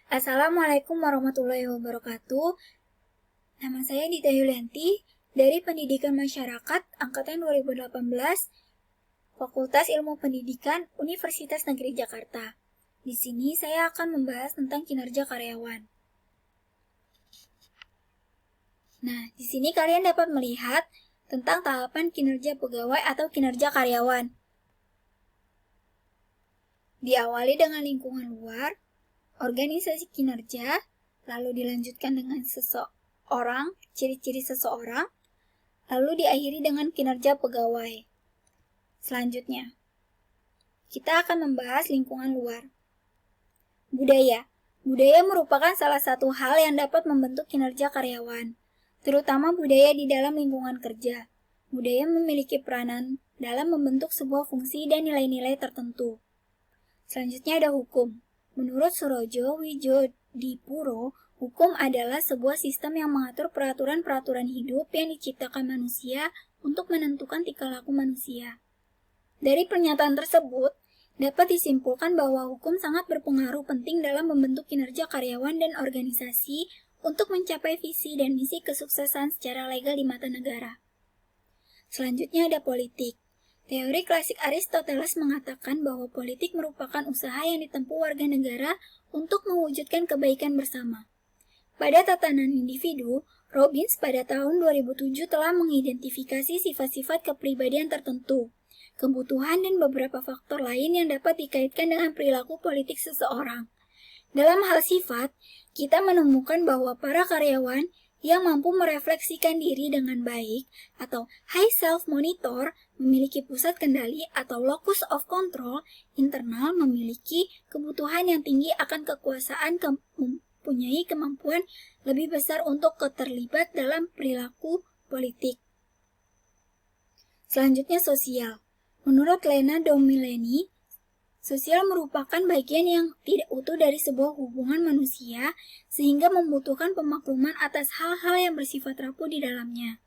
Assalamualaikum warahmatullahi wabarakatuh. Nama saya Dita Yulianti dari Pendidikan Masyarakat Angkatan 2018, Fakultas Ilmu Pendidikan Universitas Negeri Jakarta. Di sini saya akan membahas tentang kinerja karyawan. Nah, di sini kalian dapat melihat tentang tahapan kinerja pegawai atau kinerja karyawan. Diawali dengan lingkungan luar, organisasi kinerja, lalu dilanjutkan dengan seseorang, ciri-ciri seseorang, lalu diakhiri dengan kinerja pegawai. Selanjutnya, kita akan membahas lingkungan luar. Budaya. Budaya merupakan salah satu hal yang dapat membentuk kinerja karyawan, terutama budaya di dalam lingkungan kerja. Budaya memiliki peranan dalam membentuk sebuah fungsi dan nilai-nilai tertentu. Selanjutnya ada hukum. Menurut Surojo Wijodipuro, hukum adalah sebuah sistem yang mengatur peraturan-peraturan hidup yang diciptakan manusia untuk menentukan tingkah laku manusia. Dari pernyataan tersebut, dapat disimpulkan bahwa hukum sangat berpengaruh penting dalam membentuk kinerja karyawan dan organisasi untuk mencapai visi dan misi kesuksesan secara legal di mata negara. Selanjutnya ada politik. Teori klasik Aristoteles mengatakan bahwa politik merupakan usaha yang ditempuh warga negara untuk mewujudkan kebaikan bersama. Pada tatanan individu, Robbins pada tahun 2007 telah mengidentifikasi sifat-sifat kepribadian tertentu, kebutuhan dan beberapa faktor lain yang dapat dikaitkan dengan perilaku politik seseorang. Dalam hal sifat, kita menemukan bahwa para karyawan yang mampu merefleksikan diri dengan baik atau high self-monitor memiliki pusat kendali atau locus of control internal, memiliki kebutuhan yang tinggi akan kekuasaan, mempunyai kemampuan lebih besar untuk terlibat dalam perilaku politik. Selanjutnya sosial. Menurut Lena Domileni, sosial merupakan bagian yang tidak utuh dari sebuah hubungan manusia sehingga membutuhkan pemakluman atas hal-hal yang bersifat rapuh di dalamnya.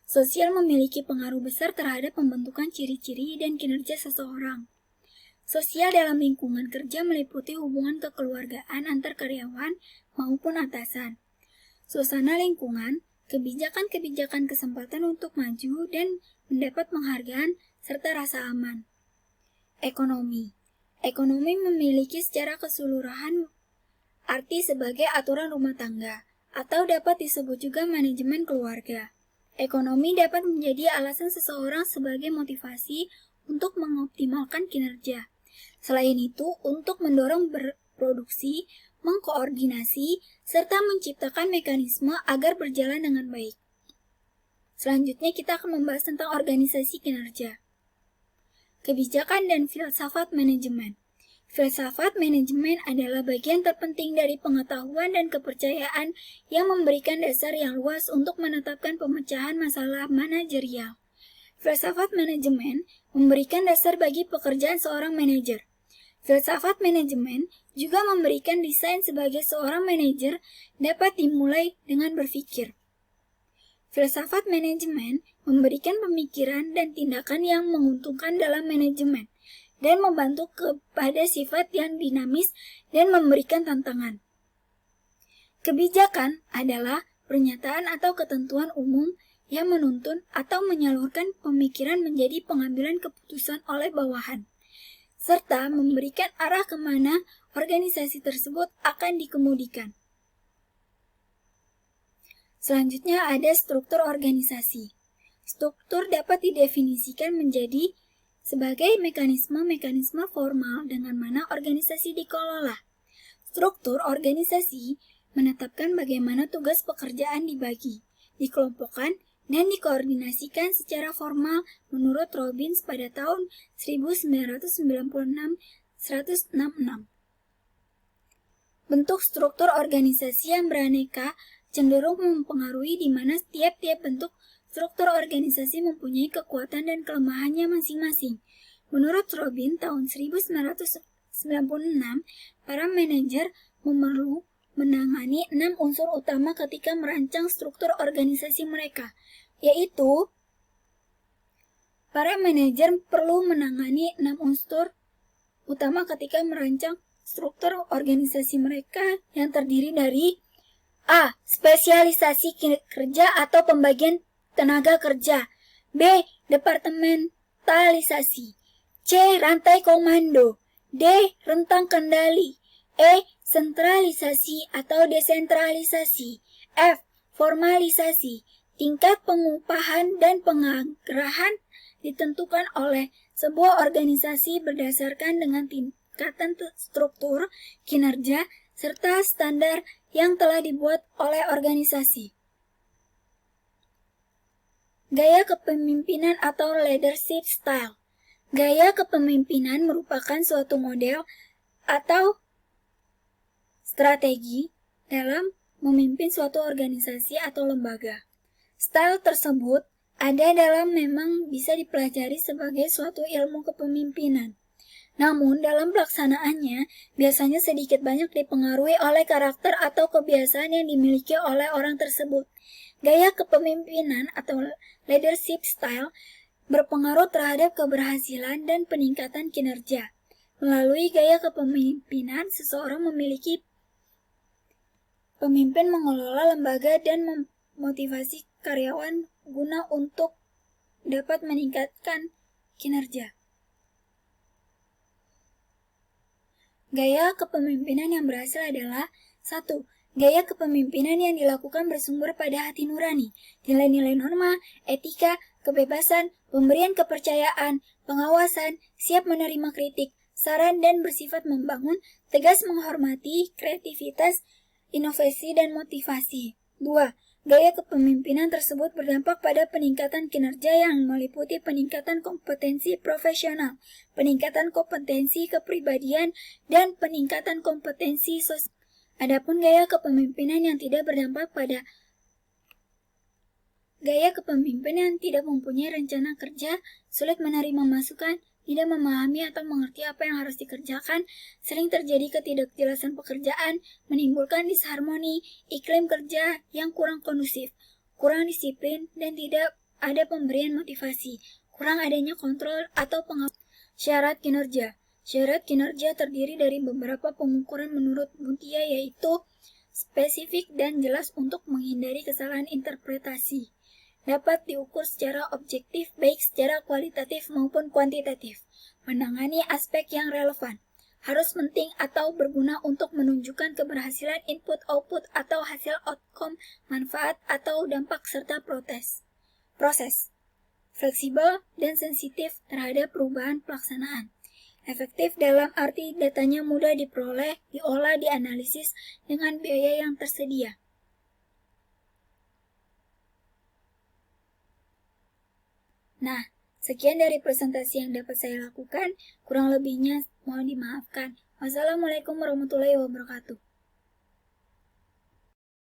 Sosial memiliki pengaruh besar terhadap pembentukan ciri-ciri dan kinerja seseorang. Sosial dalam lingkungan kerja meliputi hubungan kekeluargaan antar karyawan maupun atasan. Suasana lingkungan, kebijakan-kebijakan kesempatan untuk maju dan mendapat penghargaan, serta rasa aman. Ekonomi. Ekonomi memiliki secara keseluruhan arti sebagai aturan rumah tangga, atau dapat disebut juga manajemen keluarga. Ekonomi dapat menjadi alasan seseorang sebagai motivasi untuk mengoptimalkan kinerja. Selain itu, untuk mendorong berproduksi, mengkoordinasi, serta menciptakan mekanisme agar berjalan dengan baik. Selanjutnya kita akan membahas tentang organisasi kinerja. Kebijakan dan filsafat manajemen. Filsafat manajemen adalah bagian terpenting dari pengetahuan dan kepercayaan yang memberikan dasar yang luas untuk menetapkan pemecahan masalah manajerial. Filsafat manajemen memberikan dasar bagi pekerjaan seorang manajer. Filsafat manajemen juga memberikan desain sebagai seorang manajer dapat dimulai dengan berpikir. Filsafat manajemen memberikan pemikiran dan tindakan yang menguntungkan dalam manajemen dan membantu kepada sifat yang dinamis dan memberikan tantangan. Kebijakan adalah pernyataan atau ketentuan umum yang menuntun atau menyalurkan pemikiran menjadi pengambilan keputusan oleh bawahan, serta memberikan arah kemana organisasi tersebut akan dikemudikan. Selanjutnya ada struktur organisasi. Struktur dapat didefinisikan menjadi sebagai mekanisme-mekanisme formal dengan mana organisasi dikelola. Struktur organisasi menetapkan bagaimana tugas pekerjaan dibagi, dikelompokkan, dan dikoordinasikan secara formal menurut Robbins pada tahun 1996-166. Bentuk struktur organisasi yang beraneka cenderung mempengaruhi di mana tiap-tiap bentuk struktur organisasi mempunyai kekuatan dan kelemahannya masing-masing. Menurut Robbins tahun 1996, para manajer perlu menangani 6 unsur utama ketika merancang struktur organisasi mereka, yaitu para manajer perlu menangani 6 unsur utama ketika merancang struktur organisasi mereka yang terdiri dari A. Spesialisasi kerja atau pembagian tenaga kerja. B. Departementalisasi. C. Rantai komando. D. Rentang kendali. E. Sentralisasi atau desentralisasi. F. Formalisasi. Tingkat pengupahan dan penganggaran ditentukan oleh sebuah organisasi berdasarkan dengan tingkatan struktur, kinerja, serta standar yang telah dibuat oleh organisasi. Gaya kepemimpinan atau leadership style. Gaya kepemimpinan merupakan suatu model atau strategi dalam memimpin suatu organisasi atau lembaga. Style tersebut ada dalam memang bisa dipelajari sebagai suatu ilmu kepemimpinan. Namun, dalam pelaksanaannya, biasanya sedikit banyak dipengaruhi oleh karakter atau kebiasaan yang dimiliki oleh orang tersebut. Gaya kepemimpinan atau leadership style berpengaruh terhadap keberhasilan dan peningkatan kinerja. Melalui gaya kepemimpinan, seseorang memiliki pemimpin mengelola lembaga dan memotivasi karyawan guna untuk dapat meningkatkan kinerja. Gaya kepemimpinan yang berhasil adalah 1. Gaya kepemimpinan yang dilakukan bersumber pada hati nurani, nilai-nilai norma, etika, kebebasan, pemberian kepercayaan, pengawasan, siap menerima kritik, saran dan bersifat membangun, tegas menghormati, kreativitas, inovasi dan motivasi. 2. Gaya kepemimpinan tersebut berdampak pada peningkatan kinerja yang meliputi peningkatan kompetensi profesional, peningkatan kompetensi kepribadian, dan peningkatan kompetensi sosial. Adapun gaya kepemimpinan yang tidak berdampak pada gaya kepemimpinan yang tidak mempunyai rencana kerja, sulit menerima masukan, tidak memahami atau mengerti apa yang harus dikerjakan, sering terjadi ketidakjelasan pekerjaan, menimbulkan disharmoni, iklim kerja yang kurang kondusif, kurang disiplin, dan tidak ada pemberian motivasi, kurang adanya kontrol atau pengawasan. Syarat kinerja. Syarat kinerja terdiri dari beberapa pengukuran menurut Mutia, yaitu spesifik dan jelas untuk menghindari kesalahan interpretasi. Dapat diukur secara objektif baik secara kualitatif maupun kuantitatif. Menangani aspek yang relevan. Harus penting atau berguna untuk menunjukkan keberhasilan input-output atau hasil outcome, manfaat atau dampak serta proses. Fleksibel dan sensitif terhadap perubahan pelaksanaan. Efektif dalam arti datanya mudah diperoleh, diolah, dianalisis dengan biaya yang tersedia. Nah, sekian dari presentasi yang dapat saya lakukan. Kurang lebihnya mohon dimaafkan. Wassalamualaikum warahmatullahi wabarakatuh.